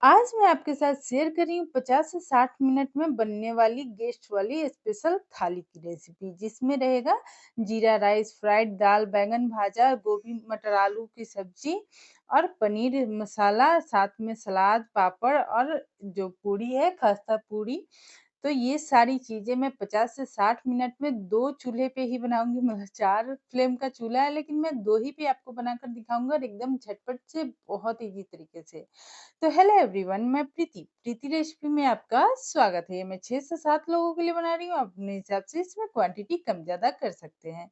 आज मैं आपके साथ शेयर कर रही हूँ 50 से 60 मिनट में बनने वाली गेस्ट वाली स्पेशल थाली की रेसिपी, जिसमें रहेगा जीरा राइस, फ्राइड दाल, बैंगन भाजा, गोभी मटर आलू की सब्जी और पनीर मसाला, साथ में सलाद, पापड़ और जो पूड़ी है खस्ता पूड़ी। तो ये सारी चीज़ें मैं 50 से 60 मिनट में 2 चूल्हे पे ही बनाऊँगी, मतलब 4 फ्लेम का चूल्हा है, लेकिन मैं 2 ही पे आपको बनाकर दिखाऊँगा और एकदम झटपट से, बहुत ईज़ी तरीके से। तो हेलो एवरीवन, मैं प्रीति रेसिपी में आपका स्वागत है। ये मैं 6 से 7 लोगों के लिए बना रही हूँ, अपने हिसाब से इसमें क्वांटिटी कम ज़्यादा कर सकते हैं।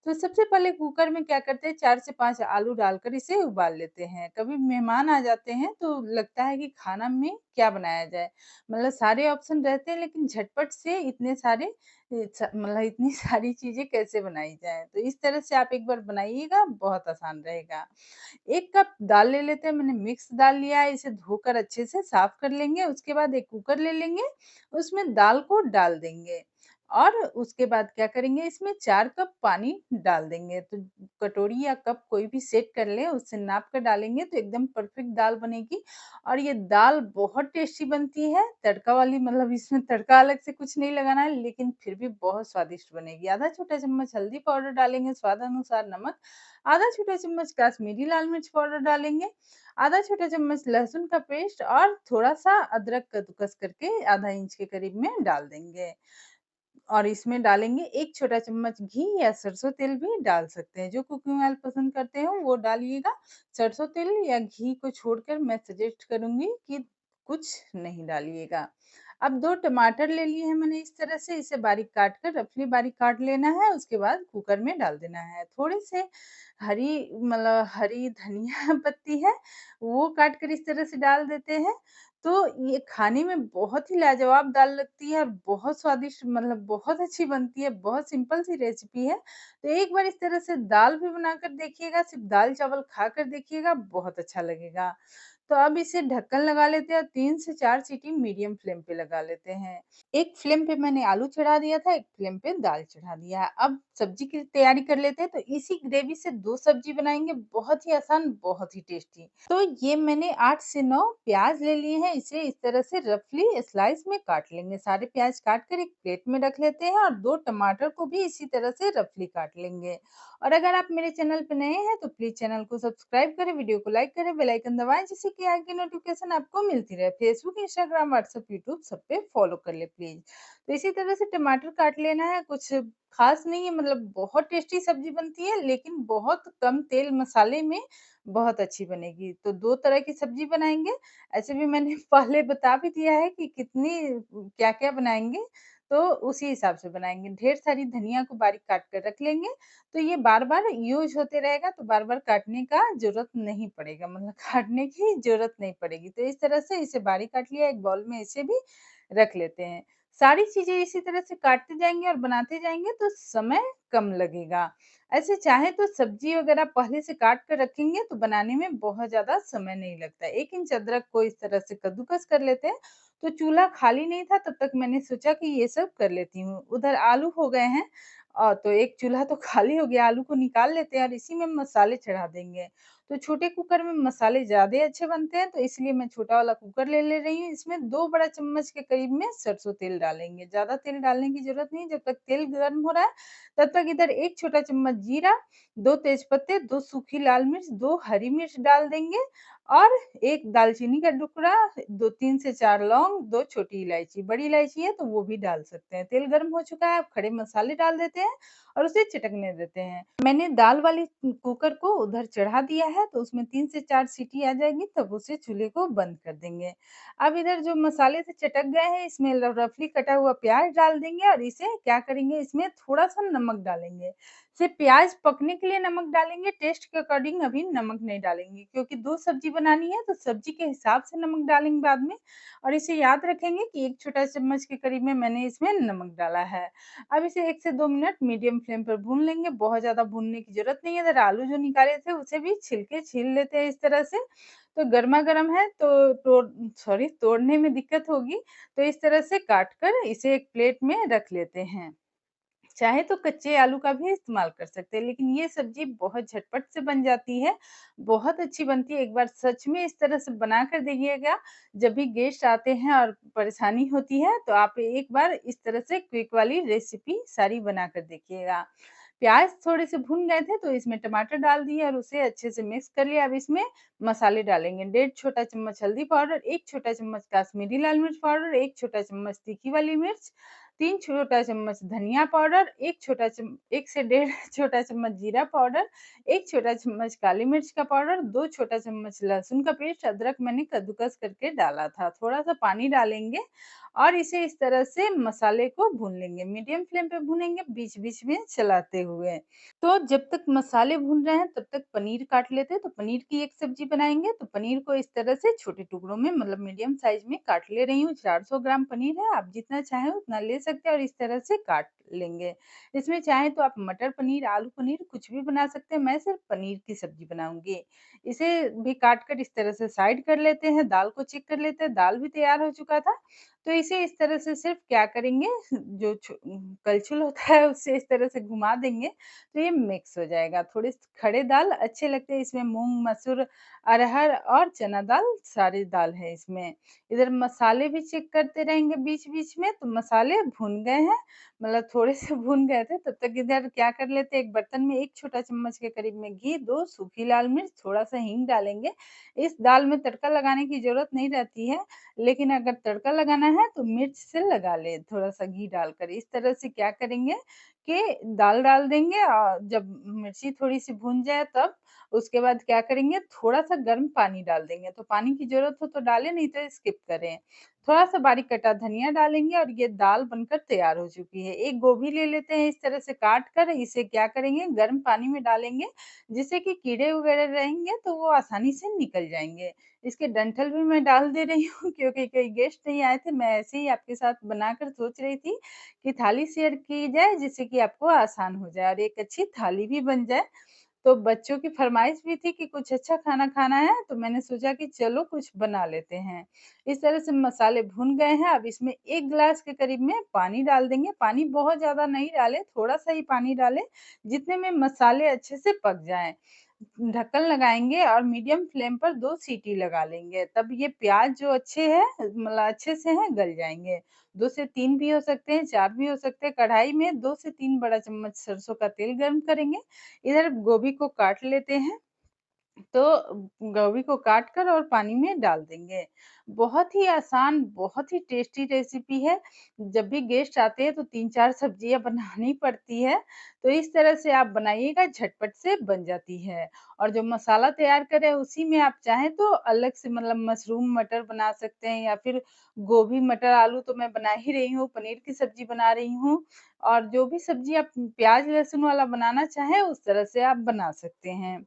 तो सबसे पहले कुकर में क्या करते हैं, 4 से 5 आलू डालकर इसे उबाल लेते हैं। कभी मेहमान आ जाते हैं तो लगता है कि खाना में क्या बनाया जाए, मतलब सारे ऑप्शन रहते हैं लेकिन झटपट से इतने सारे मतलब इतनी सारी चीज़ें कैसे बनाई जाएँ। तो इस तरह से आप एक बार बनाइएगा, बहुत आसान रहेगा। 1 कप दाल ले लेते हैं, मैंने मिक्स दाल लिया है, इसे धोकर अच्छे से साफ कर लेंगे। उसके बाद एक कुकर ले लेंगे, उसमें दाल को डाल देंगे और उसके बाद क्या करेंगे, इसमें 4 कप पानी डाल देंगे। तो कटोरी या कप कोई भी सेट कर लें, उससे नाप कर डालेंगे तो एकदम परफेक्ट दाल बनेगी और ये दाल बहुत टेस्टी बनती है, तड़का वाली, मतलब इसमें तड़का अलग से कुछ नहीं लगाना है, लेकिन फिर भी बहुत स्वादिष्ट बनेगी। आधा छोटा चम्मच हल्दी पाउडर डालेंगे, स्वाद अनुसार नमक, आधा छोटा चम्मच कश्मीरी लाल मिर्च पाउडर डालेंगे, आधा छोटा चम्मच लहसुन का पेस्ट और थोड़ा-सा अदरक कद्दूकस करके आधा इंच के करीब में डाल देंगे। और इसमें डालेंगे 1 छोटा चम्मच घी या सरसों तेल भी डाल सकते हैं। जो कुकिंग ऑयल पसंद करते हो वो डालिएगा। सरसों तेल या घी को छोड़कर मैं सजेस्ट करूँगी कि कुछ नहीं डालिएगा। अब 2 टमाटर ले लिए हैं मैंने, इस तरह से इसे बारीक काट कर रफली बारीक काट लेना है, उसके बाद कुकर में डाल देना है। थोड़े से हरी धनिया पत्ती है, वो काट कर इस तरह से डाल देते हैं। तो ये खाने में बहुत ही लाजवाब दाल लगती है और बहुत स्वादिष्ट, मतलब बहुत अच्छी बनती है, बहुत सिंपल सी रेसिपी है। तो एक बार इस तरह से दाल भी बनाकर देखिएगा, सिर्फ़ दाल-चावल खाकर देखिएगा, बहुत अच्छा लगेगा। तो अब इसे ढक्कन लगा लेते हैं और 3 से 4 सीटी मीडियम फ्लेम पे लगा लेते हैं। एक फ्लेम पे मैंने आलू चढ़ा दिया था, एक फ्लेम पे दाल चढ़ा दिया है। अब सब्जी की तैयारी कर लेते हैं, तो इसी ग्रेवी से 2 सब्जी बनाएँगे, बहुत ही आसान, बहुत ही टेस्टी। तो ये मैंने 8 से 9 प्याज़ ले लिए हैं, इसे इस तरह से रफली स्लाइस में काट लेंगे। सारे प्याज़ काट कर एक प्लेट में रख लेते हैं और 2 टमाटर को भी इसी तरह से रफली काट लेंगे। और अगर आप मेरे चैनल पे नए हैं तो प्लीज़ चैनल को सब्सक्राइब करें, वीडियो को लाइक करें, बेल आइकन दबाएँ जिससे कि आगे की नोटिफ़िकेशन आपको मिलती रहे। फेसबुक, इंस्टाग्राम, व्हाट्सएप, यूट्यूब सब पे फॉलो कर लें प्लीज़। तो इसी तरह से टमाटर काट लेना है, कुछ ख़ास नहीं है, मतलब बहुत टेस्टी सब्ज़ी बनती है लेकिन बहुत कम तेल मसाले में बहुत अच्छी बनेगी। तो 2 तरह की सब्ज़ी बनाएँगे, ऐसे भी मैंने पहले बता भी दिया है कि कितनी क्या-क्या बनाएँगे, तो उसी हिसाब से बनाएँगे। ढेर सारी धनिया को बारीक काट कर रख लेंगे, तो ये बार-बार यूज़ होते रहेगा तो बार-बार काटने का ज़रूरत नहीं पड़ेगा, मतलब काटने की ज़रूरत नहीं पड़ेगी। तो इस तरह से इसे बारीक काट लिया, एक बाउल में इसे भी रख लेते हैं। सारी चीज़ें इसी तरह से काटते जाएँगे और बनाते जाएँगे तो समय कम लगेगा। ऐसे चाहें तो सब्ज़ी वग़ैरह पहले से काट कर रखेंगे तो बनाने में बहुत ज़्यादा समय नहीं लगता है। 1 इंच अदरक को इस तरह से कद्दूकस कर लेते हैं, तो चूल्हा खाली नहीं था तब तक मैंने सोचा कि ये सब कर लेती हूँ। उधर आलू हो गए हैं, तो एक चूल्हा तो खाली हो गया, आलू को निकाल लेते हैं और इसी में मसाले चढ़ा देंगे। तो छोटे कुकर में मसाले ज़्यादा अच्छे बनते हैं, तो इसलिए मैं छोटा वाला कुकर ले रही हूँ। इसमें 2 बड़ा चम्मच के करीब में सरसों तेल डालेंगे। ज़्यादा तेल डालने की ज़रूरत नहीं, जब तक तेल गर्म हो रहा है, तब तक इधर 1 छोटा चम्मच जीरा, 2 तेजपत्ते, 2 सूखी लाल मिर्च, 2 हरी मिर्च डाल देंगे और 1 दालचीनी का टुकड़ा, 2 3 से 4 लौंग, 2 छोटी इलायची, बड़ी इलायची है तो वो भी डाल सकते हैं। तेल गर्म हो चुका है, अब खड़े मसाले डाल देते हैं और उसे चटकने देते हैं। मैंने दाल वाली कुकर को उधर चढ़ा दिया है, तो उसमें 3 से 4 सीटी आ जाएगी, तब उसे चूल्हे को बंद कर देंगे। अब इधर जो मसाले से चटक गए हैं, इसमें रफली कटा हुआ प्याज़ डाल देंगे और इसे क्या करेंगे, इसमें थोड़ा-सा नमक डालेंगे। सिर्फ़ प्याज़ पकने के लिए नमक डालेंगे, टेस्ट के अकॉर्डिंग अभी नमक नहीं डालेंगे, क्योंकि 2 सब्ज़ी बनानी है, तो सब्ज़ी के हिसाब से नमक डालेंगे बाद में। और इसे याद रखेंगे कि 1 छोटा चम्मच के करीब में मैंने इसमें नमक डाला है। अब इसे 1 से 2 मिनट मीडियम फ्लेम पर भून लेंगे, बहुत ज़्यादा भूनने की ज़रूरत नहीं है। इधर आलू जो निकाले थे उसे भी छिलके छील लेते हैं इस तरह से। तो गरमा-गरम है तो तोड़ने में दिक्कत होगी, तो इस तरह से काट कर इसे एक प्लेट में रख लेते हैं। चाहे तो कच्चे आलू का भी इस्तेमाल कर सकते हैं, लेकिन ये सब्ज़ी बहुत झटपट से बन जाती है, बहुत अच्छी बनती है। एक बार सच में इस तरह से बना कर देखिएगा, जब भी गेस्ट आते हैं और परेशानी होती है, तो आप एक बार इस तरह से क्विक वाली रेसिपी सारी बना कर देखिएगा। प्याज़ थोड़े से भुन गए थे, तो इसमें टमाटर डाल दिए और उसे अच्छे से मिक्स कर लिया। अब इसमें मसाले डालेंगे, डेढ़ छोटा चम्मच हल्दी पाउडर, 1 छोटा चम्मच कश्मीरी लाल मिर्च पाउडर, 1 छोटा चम्मच तीखी वाली मिर्च, 3 छोटा चम्मच धनिया पाउडर, 1 से डेढ़ छोटा चम्मच जीरा पाउडर, 1 छोटा चम्मच काली मिर्च का पाउडर, 2 छोटा चम्मच लहसुन का पेस्ट, अदरक मैंने कद्दूकस करके डाला था। थोड़ा-सा पानी डालेंगे और इसे इस तरह से मसाले को भून लेंगे। मीडियम फ्लेम पे भूनेंगे बीच-बीच में चलाते हुए। तो जब तक मसाले भून रहे हैं तब तक पनीर काट लेते हैं। तो पनीर की एक सब्ज़ी बनाएँगे, तो पनीर को इस तरह से छोटे टुकड़ों में मतलब मीडियम साइज़ में काट ले रही हूँ। 400 ग्राम पनीर है, आप जितना चाहें उतना ले सकते हैं और इस तरह से काट लेंगे। इसमें चाहें तो आप मटर पनीर, आलू पनीर कुछ भी बना सकते हैं, मैं सिर्फ़ पनीर की सब्ज़ी बनाऊँगी। इसे भी काट कर इस तरह से साइड कर लेते हैं, दाल को चेक कर लेते हैं, दाल भी तैयार हो चुका था। तो इसे इस तरह से सिर्फ़ क्या करेंगे, जो कलछुल होता है उससे इस तरह से घुमा देंगे, तो ये मिक्स हो जाएगा। थोड़े से खड़े दाल अच्छे लगते हैं, इसमें मूँग, मसूर, अरहर और चना दाल सारी दाल है इसमें। इधर मसाले भी चेक करते रहेंगे बीच-बीच में, तो मसाले भुन गए हैं, मतलब थोड़े से भुन गए थे, तब तक इधर क्या कर लेते हैं, एक बर्तन में 1 छोटा चम्मच के करीब में घी, 2 सूखी लाल मिर्च, थोड़ा-सा हींग डालेंगे। इस दाल में तड़का लगाने की ज़रूरत नहीं रहती है, लेकिन अगर तड़का लगाना है तो मिर्च से लगा लें, थोड़ा-सा घी डालकर। इस तरह से क्या करेंगे कि दाल डाल देंगे और जब मिर्ची थोड़ी-सी भून जाए तब उसके बाद क्या करेंगे, थोड़ा-सा गर्म पानी डाल देंगे। तो पानी की ज़रूरत हो तो डालें, नहीं तो स्किप करें। थोड़ा-सा बारीक कटा धनिया डालेंगे और ये दाल बनकर तैयार हो चुकी है। एक गोभी ले लेते हैं इस तरह से काट कर, इसे क्या करेंगे, गर्म पानी में डालेंगे, जिससे कि कीड़े वगैरह रहेंगे तो वो आसानी से निकल जाएँगे। इसके डंठल भी मैं डाल दे रही हूँ क्योंकि कोई गेस्ट नहीं आए थे, मैं ऐसे ही आपके साथ बनाकर सोच रही थी कि थाली शेयर की जाए जिससे कि आपको आसान हो जाए और एक अच्छी थाली भी बन जाए। तो बच्चों की फ़रमाइश भी थी कि कुछ अच्छा खाना खाना है, तो मैंने सोचा कि चलो कुछ बना लेते हैं। इस तरह से मसाले भुन गए हैं, अब इसमें 1 ग्लास के करीब में पानी डाल देंगे। पानी बहुत ज़्यादा नहीं डालें, थोड़ा-सा ही पानी डालें, जितने में मसाले अच्छे से पक जाएँ। ढक्कन लगाएँगे और मीडियम फ्लेम पर 2 सीटी लगा लेंगे, तब ये प्याज़ जो अच्छे हैं मतलब अच्छे से हैं गल जाएँगे। 2 से 3 भी हो सकते हैं, 4 भी हो सकते हैं। कढ़ाई में 2 से 3 बड़ा चम्मच सरसों का तेल गरम करेंगे। इधर गोभी को काट लेते हैं। तो गोभी को काट कर और पानी में डाल देंगे। बहुत ही आसान, बहुत ही टेस्टी रेसिपी है। जब भी गेस्ट आते हैं तो 3-4 सब्जियाँ बनानी पड़ती है, तो इस तरह से आप बनाइएगा झटपट से बन जाती है। और जो मसाला तैयार करें उसी में आप चाहें तो अलग से मतलब मशरूम मटर बना सकते हैं या फिर गोभी, मटर, आलू तो मैं बना ही रही हूँ, पनीर की सब्ज़ी बना रही हूँ और जो भी सब्ज़ी आप प्याज़, लहसुन वाला बनाना चाहें उस तरह से आप बना सकते हैं।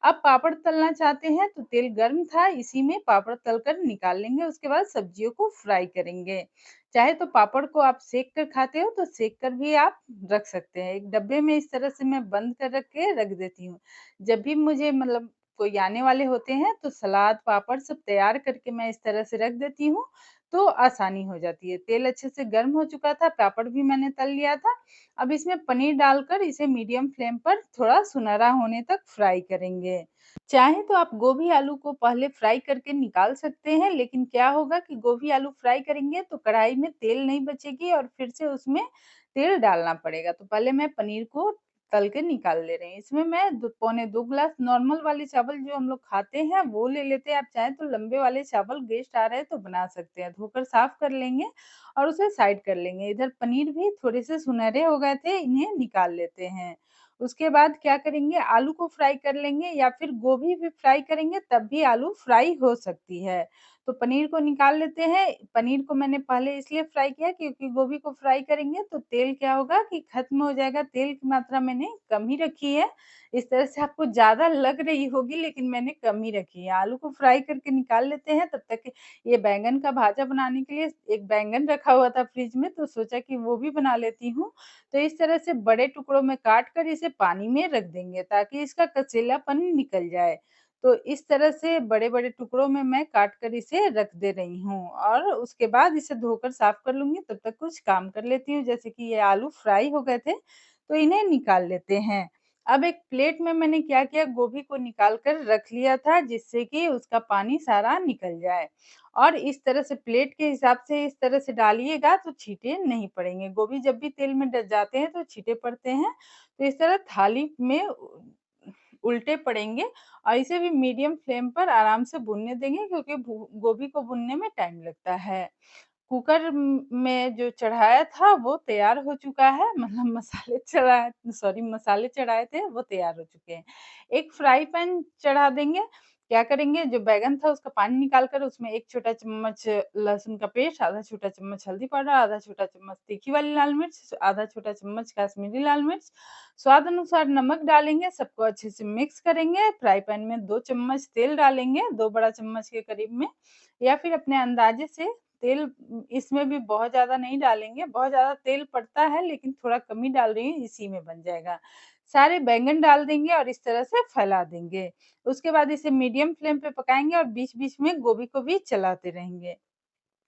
अब पापड़ तलना चाहते हैं तो तेल गर्म था, इसी में पापड़ तलकर निकाल लेंगे, उसके बाद सब्जियों को फ्राई करेंगे। चाहे तो पापड़ को आप सेक कर खाते हो तो सेक कर भी आप रख सकते हैं। एक डब्बे में इस तरह से मैं बंद कर रख के रख देती हूँ। जब भी मुझे मतलब कोई आने वाले होते हैं तो सलाद, पापड़ सब तैयार करके मैं इस तरह से रख देती हूँ, तो आसानी हो जाती है। तेल अच्छे से गर्म हो चुका था, पापड़ भी मैंने तल लिया था। अब इसमें पनीर डालकर इसे मीडियम फ्लेम पर थोड़ा सुनहरा होने तक फ्राई करेंगे। चाहे तो आप गोभी आलू को पहले फ्राई करके निकाल सकते हैं, लेकिन क्या होगा कि गोभी आलू फ्राई करेंगे तो कढ़ाई में तेल नहीं बचेगी और फिर से उसमें तेल डालना पड़ेगा। तो पहले मैं पनीर को तल के निकाल ले रही हूँ। इसमें मैं दो पौने 2 ग्लास नॉर्मल वाले चावल जो हम लोग खाते हैं वो ले लेते हैं। आप चाहें तो लंबे वाले चावल गेस्ट आ रहे हैं तो बना सकते हैं। धोकर साफ कर लेंगे और उसे साइड कर लेंगे। इधर पनीर भी थोड़े से सुनहरे हो गए थे, इन्हें निकाल लेते हैं। उसके बाद क्या करेंगे, आलू को फ्राई कर लेंगे या फिर गोभी भी फ्राई करेंगे तब भी आलू फ्राई हो सकती है। तो पनीर को निकाल लेते हैं। पनीर को मैंने पहले इसलिए फ्राई किया क्योंकि गोभी को फ्राई करेंगे तो तेल क्या होगा कि खत्म हो जाएगा, तेल की मात्रा मैंने कम ही रखी है। इस तरह से आपको ज़्यादा लग रही होगी लेकिन मैंने कम ही रखी है। आलू को फ्राई करके निकाल लेते हैं, तब तक ये बैंगन का भाजा बनाने के लिए एक बैंगन रखा हुआ था फ्रिज में तो सोचा कि वो भी बना लेती हूँ। तो इस तरह से बड़े टुकड़ों में काट कर इसे पानी में रख देंगे ताकि इसका कचेलापन निकल जाए। तो इस तरह से बड़े-बड़े टुकड़ों में मैं काट कर इसे रख दे रही हूँ और उसके बाद इसे धोकर साफ कर लूँगी, तब तक कुछ काम कर लेती हूँ। जैसे कि ये आलू फ्राई हो गए थे, तो इन्हें निकाल लेते हैं। अब एक प्लेट में मैंने क्या किया, गोभी को निकाल कर रख लिया था जिससे कि उसका पानी सारा निकल जाए और इस तरह से प्लेट के हिसाब से इस तरह से डालिएगा तो छींटे नहीं पड़ेंगे। गोभी जब भी तेल में जाते हैं तो छींटे पड़ते हैं, तो इस तरह थाली में उल्टे पड़ेंगे और इसे भी मीडियम फ्लेम पर आराम से भूनने देंगे क्योंकि भू गोभी को भूनने में टाइम लगता है। कुकर में जो चढ़ाया था वो तैयार हो चुका है, मतलब मसाले चढ़ाए थे वो तैयार हो चुके हैं। एक फ्राई पैन चढ़ा देंगे, क्या करेंगे, जो बैंगन था उसका पानी निकाल कर उसमें 1 छोटा चम्मच लहसुन का पेस्ट, आधा छोटा चम्मच हल्दी पाउडर, आधा छोटा चम्मच तीखी वाली लाल मिर्च, आधा छोटा चम्मच कश्मीरी लाल मिर्च, स्वाद अनुसार नमक डालेंगे, सबको अच्छे से मिक्स करेंगे। फ्राई पैन में 2 चम्मच तेल डालेंगे, 2 बड़ा चम्मच के करीब में, या फिर अपने अंदाज़े से तेल इसमें भी बहुत ज़्यादा नहीं डालेंगे, बहुत ज़्यादा तेल पड़ता है लेकिन थोड़ा कम ही डाल रही हूँ, इसी में बन जाएगा। सारे बैंगन डाल देंगे और इस तरह से फैला देंगे। उसके बाद इसे मीडियम फ्लेम पे पकाएँगे और बीच-बीच में गोभी को भी चलाते रहेंगे।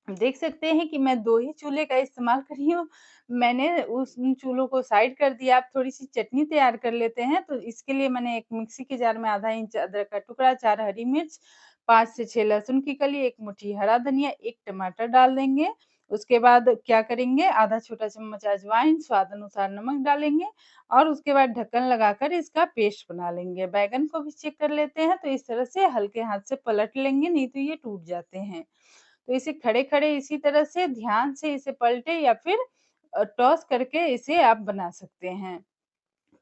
देख सकते हैं कि मैं 2 ही चूल्हे का इस्तेमाल कर रही हूँ। मैंने उन चूल्हों को साइड कर दिया। अब थोड़ी-सी चटनी तैयार कर लेते हैं, तो इसके लिए मैंने एक मिक्सी के जार में आधा इंच अदरक का टुकड़ा, 4 हरी मिर्च, 5 से 6 लहसुन की कली, 1 मुट्ठी हरा धनिया, 1 टमाटर डाल देंगे। उसके बाद क्या करेंगे, आधा छोटा चम्मच अजवाइन, स्वाद अनुसार नमक डालेंगे और उसके बाद ढक्कन लगाकर इसका पेस्ट बना लेंगे। बैंगन को भी चेक कर लेते हैं, तो इस तरह से हल्के हाथ से पलट लेंगे, नहीं तो ये टूट जाते हैं। तो इसे खड़े-खड़े इसी तरह से ध्यान से इसे पलटे या फिर टॉस करके इसे आप बना सकते हैं।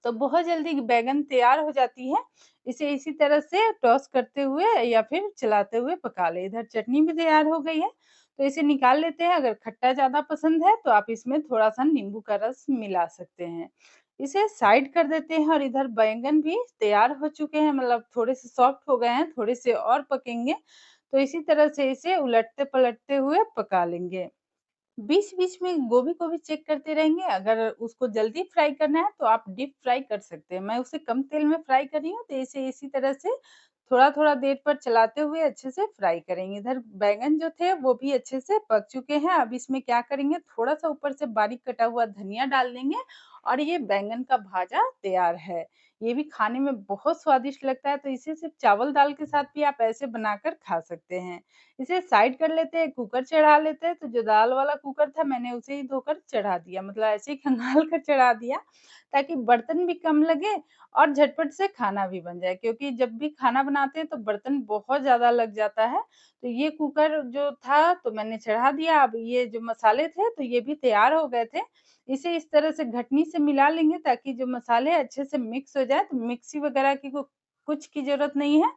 तो बहुत जल्दी बैंगन तैयार हो जाती है। इसे इसी तरह से टॉस करते हुए या फिर चलाते हुए पका लें। इधर चटनी भी तैयार हो गई है, तो इसे निकाल लेते हैं। अगर खट्टा ज़्यादा पसंद है तो आप इसमें थोड़ा-सा नींबू का रस मिला सकते हैं। इसे साइड कर देते हैं और इधर बैंगन भी तैयार हो चुके हैं, मतलब थोड़े से सॉफ्ट हो गए हैं, थोड़े से और पकेंगे। तो इसी तरह से इसे उलटते-पलटते हुए पका लेंगे। बीच-बीच में गोभी को भी चेक करते रहेंगे, अगर उसको जल्दी फ्राई करना है तो आप डीप फ्राई कर सकते हैं। मैं उसे कम तेल में फ्राई कर रही हूँ, तो इसे इसी तरह से थोड़ा-थोड़ा देर पर चलाते हुए अच्छे से फ्राई करेंगे। इधर बैंगन जो थे वो भी अच्छे से पक चुके हैं। अब इसमें क्या करेंगे, थोड़ा-सा ऊपर से बारीक कटा हुआ धनिया डाल देंगे और ये बैंगन का भाजा तैयार है। ये भी खाने में बहुत स्वादिष्ट लगता है, तो इसे सिर्फ चावल दाल के साथ भी आप ऐसे बनाकर खा सकते हैं। इसे साइड कर लेते हैं, कुकर चढ़ा लेते हैं, तो जो दाल वाला कुकर था मैंने उसे ही धोकर चढ़ा दिया, मतलब ऐसे ही खंगाल कर चढ़ा दिया, ताकि बर्तन भी कम लगे और झटपट से खाना भी बन जाए। क्योंकि जब भी खाना बनाते हैं तो बर्तन बहुत ज़्यादा लग जाता है, तो ये कुकर जो था तो मैंने चढ़ा दिया। अब ये जो मसाले थे तो ये भी तैयार हो गए थे। इसे इस तरह से घटनी से मिला लेंगे ताकि जो मसाले अच्छे से मिक्स हो जाए, तो मिक्सी वगैरह की कुछ की ज़रूरत नहीं है।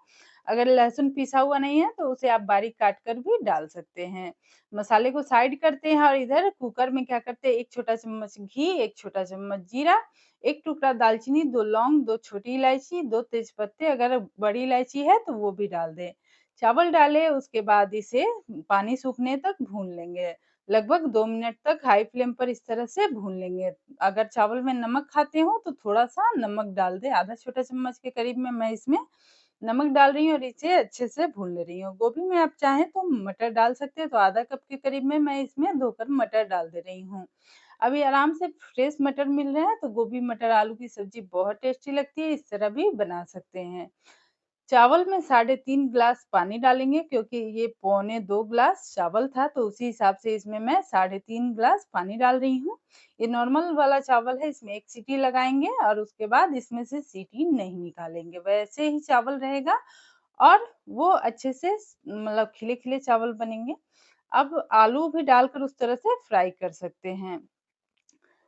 अगर लहसुन पिसा हुआ नहीं है तो उसे आप बारीक काट कर भी डाल सकते हैं। मसाले को साइड करते हैं और इधर कुकर में क्या करते हैं, 1 छोटा चम्मच घी, 1 छोटा चम्मच जीरा, 1 टुकड़ा दालचीनी, 2 लौंग, 2 छोटी इलायची, 2 तेज पत्ते, अगर बड़ी इलायची है तो वो भी डाल दें। चावल डालें, उसके बाद इसे पानी सूखने तक भून लेंगे। लगभग 2 मिनट तक हाई फ्लेम पर इस तरह से भून लेंगे। अगर चावल में नमक खाते हो तो थोड़ा-सा नमक डाल दें, आधा छोटा चम्मच के करीब में मैं इसमें नमक डाल रही हूँ और इसे अच्छे से भून ले रही हूँ। गोभी में आप चाहें तो मटर डाल सकते हैं, तो आधा कप के करीब में मैं इसमें धोकर मटर डाल दे रही हूँ। अभी आराम से फ्रेश मटर मिल रहे हैं, तो गोभी मटर आलू की सब्ज़ी बहुत टेस्टी लगती है, इस तरह भी बना सकते हैं। चावल में 3.5 ग्लास पानी डालेंगे क्योंकि ये पौने 2 ग्लास चावल था, तो उसी हिसाब से इसमें मैं 3.5 ग्लास पानी डाल रही हूँ। ये नॉर्मल वाला चावल है, इसमें 1 सीटी लगाएँगे और उसके बाद इसमें से सीटी नहीं निकालेंगे, वैसे ही चावल रहेगा और वो अच्छे से मतलब खिले-खिले चावल बनेंगे। अब आलू भी डालकर उस तरह से फ्राई कर सकते हैं।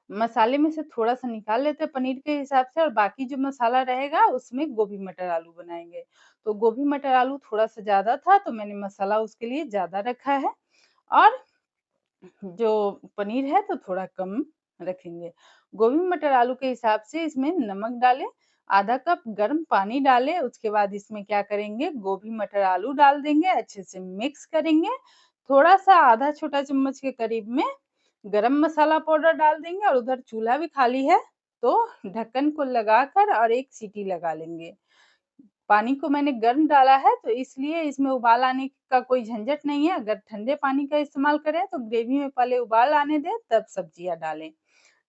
मसाले में से थोड़ा-सा निकाल लेते हैं पनीर के हिसाब से और बाकी जो मसाला रहेगा उसमें गोभी मटर आलू बनाएँगे। तो गोभी मटर आलू थोड़ा-सा ज़्यादा था तो मैंने मसाला उसके लिए ज़्यादा रखा है और जो पनीर है तो थोड़ा कम रखेंगे। गोभी मटर आलू के हिसाब से इसमें नमक डालें, आधा कप गर्म पानी डालें, उसके बाद इसमें क्या करेंगे, गोभी मटर आलू डाल देंगे, अच्छे से मिक्स करेंगे। थोड़ा-सा आधा छोटा चम्मच के करीब में गरम मसाला पाउडर डाल देंगे और उधर चूल्हा भी खाली है, तो ढक्कन को लगाकर और 1 सीटी लगा लेंगे। पानी को मैंने गर्म डाला है तो इसलिए इसमें उबाल आने का कोई झंझट नहीं है। अगर ठंडे पानी का इस्तेमाल करें तो ग्रेवी में पहले उबाल आने दें तब सब्जियाँ डालें।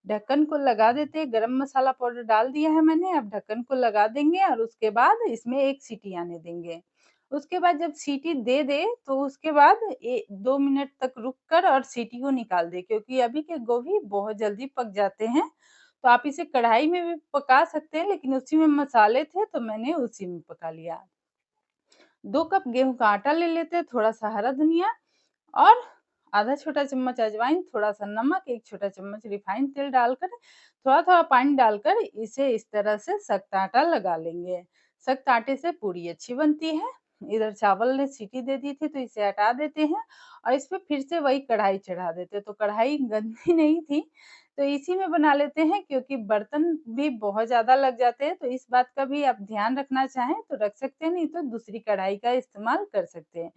ढक्कन को लगा देते हैं, गरम मसाला पाउडर डाल दिया है मैंने, अब ढक्कन को लगा देंगे और उसके बाद इसमें 1 सीटी आने देंगे। उसके बाद जब सीटी दे दे तो उसके बाद 2 मिनट तक रुक कर और सीटी को निकाल दें क्योंकि अभी के गोभी बहुत जल्दी पक जाते हैं। तो आप इसे कढ़ाई में भी पका सकते हैं लेकिन उसी में मसाले थे तो मैंने उसी में पका लिया। 2 कप गेहूँ का आटा ले लेते हैं, थोड़ा-सा हरा धनिया और आधा छोटा चम्मच अजवाइन, थोड़ा-सा नमक, 1 छोटा चम्मच रिफाइंड तेल डालकर, थोड़ा-थोड़ा पानी डालकर इसे इस तरह से सख्त आटा लगा लेंगे। सख्त आटे से पूड़ी अच्छी बनती है। इधर चावल ने सीटी दे दी थी तो इसे हटा देते हैं और इस पे फिर से वही कढ़ाई चढ़ा देते हैं। तो कढ़ाई गंदी नहीं थी, तो इसी में बना लेते हैं क्योंकि बर्तन भी बहुत ज़्यादा लग जाते हैं, तो इस बात का भी आप ध्यान रखना चाहें तो रख सकते हैं, नहीं तो दूसरी कढ़ाई का इस्तेमाल कर सकते हैं।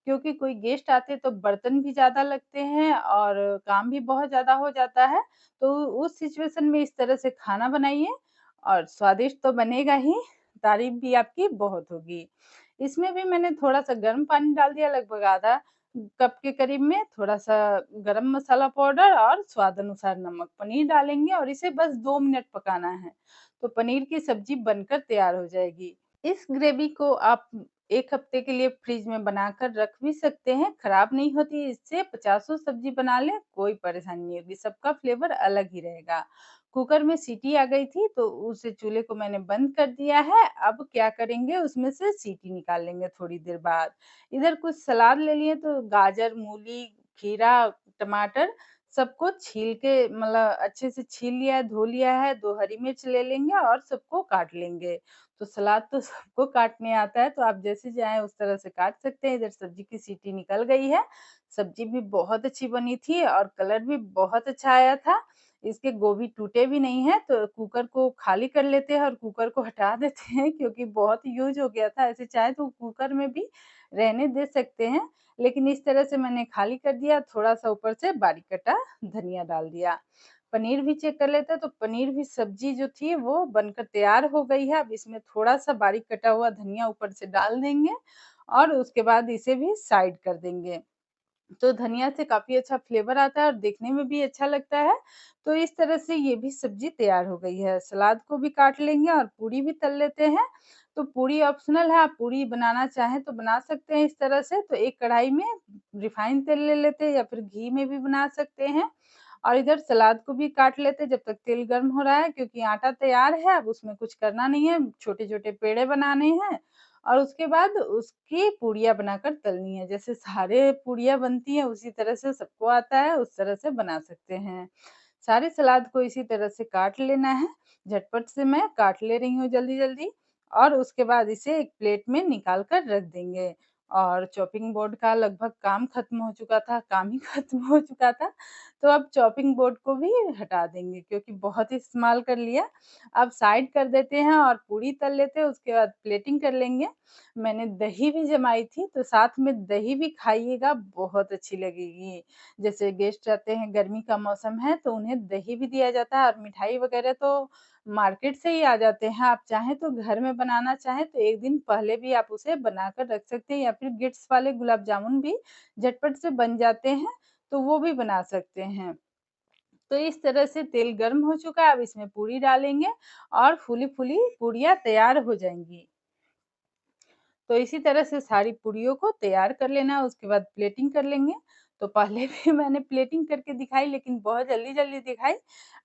क्योंकि कोई गेस्ट आते तो बर्तन भी ज़्यादा लगते हैं और काम भी बहुत ज़्यादा हो जाता है। तो उस सिचुएशन में इस तरह से खाना बनाइए और स्वादिष्ट तो बनेगा ही, तारीफ़ भी आपकी बहुत होगी। इसमें भी मैंने थोड़ा-सा गर्म पानी डाल दिया लगभग आधा कप के करीब में, थोड़ा-सा गरम मसाला पाउडर और स्वाद अनुसार नमक। पनीर डालेंगे और इसे बस 2 मिनट पकाना है, तो पनीर की सब्ज़ी बनकर तैयार हो जाएगी। इस ग्रेवी को आप 1 हफ्ते के लिए फ्रिज में बनाकर रख भी सकते हैं, खराब नहीं होती इससे पचासों सब्ज़ी बना लें, कोई परेशानी नहीं होगी, सबका फ्लेवर अलग ही रहेगा। कुकर में सीटी आ गई थी तो उस चूल्हे को मैंने बंद कर दिया है, अब क्या करेंगे उसमें से सीटी निकाल लेंगे थोड़ी देर बाद। इधर कुछ सलाद ले लिए तो गाजर, मूली, खीरा, टमाटर सबको छील के मतलब अच्छे से छील लिया है, धो लिया है, 2 हरी मिर्च ले लेंगे और सबको काट लेंगे। तो सलाद तो सबको काटने आता है, तो आप जैसे चाहें उस तरह से काट सकते हैं। इधर सब्ज़ी की सीटी निकल गई है, सब्ज़ी भी बहुत अच्छी बनी थी और कलर भी बहुत अच्छा आया था। इसके गोभी टूटे भी नहीं हैं, तो कुकर को खाली कर लेते हैं और कुकर को हटा देते हैं क्योंकि बहुत यूज़ हो गया था। ऐसे चाहे तो कुकर में भी रहने दे सकते हैं, लेकिन इस तरह से मैंने खाली कर दिया, थोड़ा-सा ऊपर से बारीक कटा धनिया डाल दिया। पनीर भी चेक कर लेते हैं, तो पनीर भी सब्ज़ी जो थी वो बनकर तैयार हो गई है। अब इसमें थोड़ा-सा बारीक कटा हुआ धनिया ऊपर से डाल देंगे और उसके बाद इसे भी साइड कर देंगे। तो धनिया से काफ़ी अच्छा फ्लेवर आता है और देखने में भी अच्छा लगता है। तो इस तरह से ये भी सब्ज़ी तैयार हो गई है। सलाद को भी काट लेंगे और पूड़ी भी तल लेते हैं। तो पूड़ी ऑप्शनल है, आप पूड़ी बनाना चाहें तो बना सकते हैं इस तरह से। तो एक कढ़ाई में रिफाइंड तेल ले लेते हैं या फिर घी में भी बना सकते हैं। और इधर सलाद को भी काट लेते हैं जब तक तेल गर्म हो रहा है क्योंकि आटा तैयार है, अब उसमें कुछ करना नहीं है, छोटे-छोटे पेड़े बनाने हैं और उसके बाद उसकी पूड़ियाँ बनाकर तलनी है। जैसे सारे पूड़ियाँ बनती हैं उसी तरह से सबको आता है, उस तरह से बना सकते हैं। सारे सलाद को इसी तरह से काट लेना है, झटपट से मैं काट ले रही हूँ जल्दी-जल्दी और उसके बाद इसे एक प्लेट में निकाल कर रख देंगे। और चॉपिंग बोर्ड का लगभग काम खत्म हो चुका था, काम ही खत्म हो चुका था, तो अब चॉपिंग बोर्ड को भी हटा देंगे क्योंकि बहुत इस्तेमाल कर लिया। अब साइड कर देते हैं और पूड़ी तल लेते हैं, उसके बाद प्लेटिंग कर लेंगे। मैंने दही भी जमाई थी, तो साथ में दही भी खाइएगा, बहुत अच्छी लगेगी। जैसे गेस्ट आते हैं, गर्मी का मौसम है, तो उन्हें दही भी दिया जाता है और मिठाई वगैरह तो मार्केट से ही आ जाते हैं। आप चाहें तो घर में बनाना चाहें, तो 1 दिन पहले भी आप उसे बनाकर रख सकते हैं या फिर गिट्स वाले गुलाब जामुन भी झटपट से बन जाते हैं, तो वो भी बना सकते हैं। तो इस तरह से तेल गर्म हो चुका है, अब इसमें पूड़ी डालेंगे और फूली-फूली पूड़ियाँ तैयार हो जाएँगी। तो इसी तरह से सारी पूड़ियों को तैयार कर लेना है, उसके बाद प्लेटिंग कर लेंगे। तो पहले भी मैंने प्लेटिंग करके दिखाई लेकिन बहुत जल्दी-जल्दी दिखाई।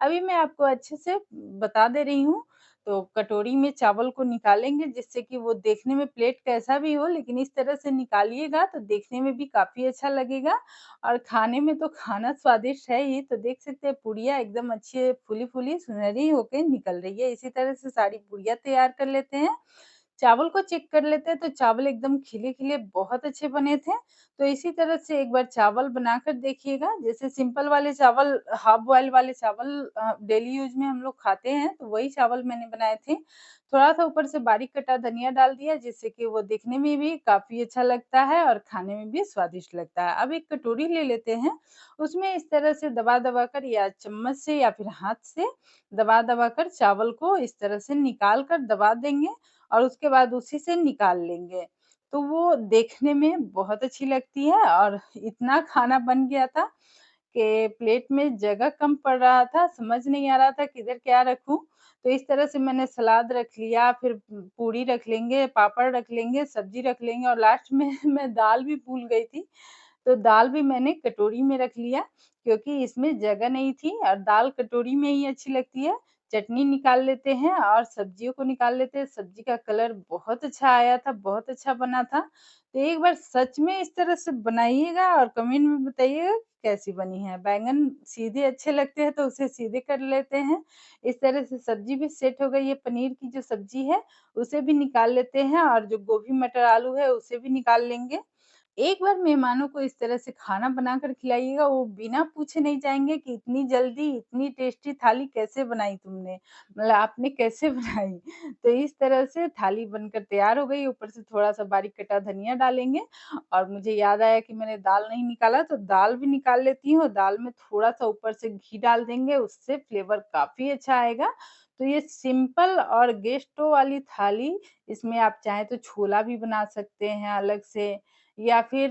अभी मैं आपको अच्छे से बता दे रही हूँ। तो कटोरी में चावल को निकालेंगे जिससे कि वो देखने में प्लेट कैसा भी हो लेकिन इस तरह से निकालिएगा तो देखने में भी काफ़ी अच्छा लगेगा और खाने में तो खाना स्वादिष्ट है ही। तो देख सकते हैं पूड़ियाँ एकदम अच्छी फूली-फूली सुनहरी होके निकल रही है। इसी तरह से सारी पूड़ियाँ तैयार कर लेते हैं। चावल को चेक कर लेते हैं तो चावल एकदम खिले-खिले बहुत अच्छे बने थे। तो इसी तरह से एक बार चावल बनाकर देखिएगा, जैसे सिंपल वाले चावल हाफ बॉयल वाले चावल डेली यूज़ में हम लोग खाते हैं, तो वही चावल मैंने बनाए थे। थोड़ा-सा ऊपर से बारीक कटा धनिया डाल दिया जिससे कि वो दिखने में भी काफ़ी अच्छा लगता है और खाने में भी स्वादिष्ट लगता है। अब एक कटोरी ले लेते हैं, उसमें इस तरह से दबा-दबा कर या चम्मच से या फिर हाथ से दबा-दबा कर चावल को इस तरह से निकाल कर दबा देंगे और उसके बाद उसी से निकाल लेंगे। तो वो देखने में बहुत अच्छी लगती है और इतना खाना बन गया था कि प्लेट में जगह कम पड़ रहा था, समझ नहीं आ रहा था किधर क्या रखूँ। तो इस तरह से मैंने सलाद रख लिया, फिर पूड़ी रख लेंगे, पापड़ रख लेंगे, सब्ज़ी रख लेंगे और लास्ट में मैं दाल भी भूल गई थी। तो दाल भी मैंने कटोरी में रख लिया क्योंकि इसमें जगह नहीं थी और दाल कटोरी में ही अच्छी लगती है। चटनी निकाल लेते हैं और सब्जियों को निकाल लेते हैं। सब्जी का कलर बहुत अच्छा आया था, बहुत अच्छा बना था। तो एक बार सच में इस तरह से बनाइएगा और कमेंट में बताइएगा कैसी बनी है। बैंगन सीधे अच्छे लगते हैं तो उसे सीधे कर लेते हैं। इस तरह से सब्जी भी सेट हो गई है। पनीर की जो सब्जी है उसे भी निकाल लेते हैं और जो गोभी, मटर, आलू है उसे भी निकाल लेंगे। एक बार मेहमानों को इस तरह से खाना बनाकर खिलाइएगा, वो बिना पूछे नहीं जाएँगे कि इतनी जल्दी, इतनी टेस्टी थाली कैसे बनाई तुमने? मतलब आपने कैसे बनाई? तो इस तरह से थाली बनकर तैयार हो गई, ऊपर से थोड़ा-सा बारीक कटा धनिया डालेंगे और मुझे याद आया कि मैंने दाल नहीं निकाला, तो दाल भी निकाल लेती हूँ। दाल में थोड़ा-सा ऊपर से घी डाल देंगे, उससे फ्लेवर काफ़ी अच्छा आएगा। तो ये सिंपल और गेस्टों वाली थाली, इसमें आप चाहें तो छोला भी बना सकते हैं अलग से या फिर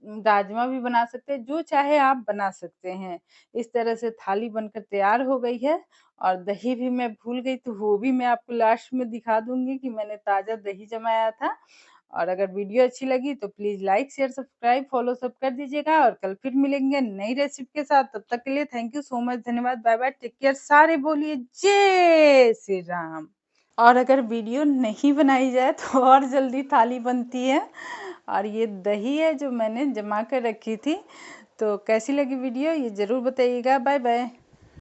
राजमा भी बना सकते हैं, जो चाहे आप बना सकते हैं। इस तरह से थाली बनकर तैयार हो गई है और दही भी मैं भूल गई, तो वो भी मैं आपको लास्ट में दिखा दूँगी कि मैंने ताज़ा दही जमाया था। और अगर वीडियो अच्छी लगी तो please like, share, subscribe, follow सब कर दीजिएगा और कल फिर मिलेंगे नई रेसिपी के साथ। तब तक के लिए थैंक यू सो मच, धन्यवाद, बाय-बाय, टेक केयर। सारे बोलिए जय श्री राम। और अगर वीडियो नहीं बनाई जाए तो और जल्दी थाली बनती है। और ये दही है जो मैंने जमा कर रखी थी। तो कैसी लगी वीडियो ये ज़रूर बताइएगा। Bye bye.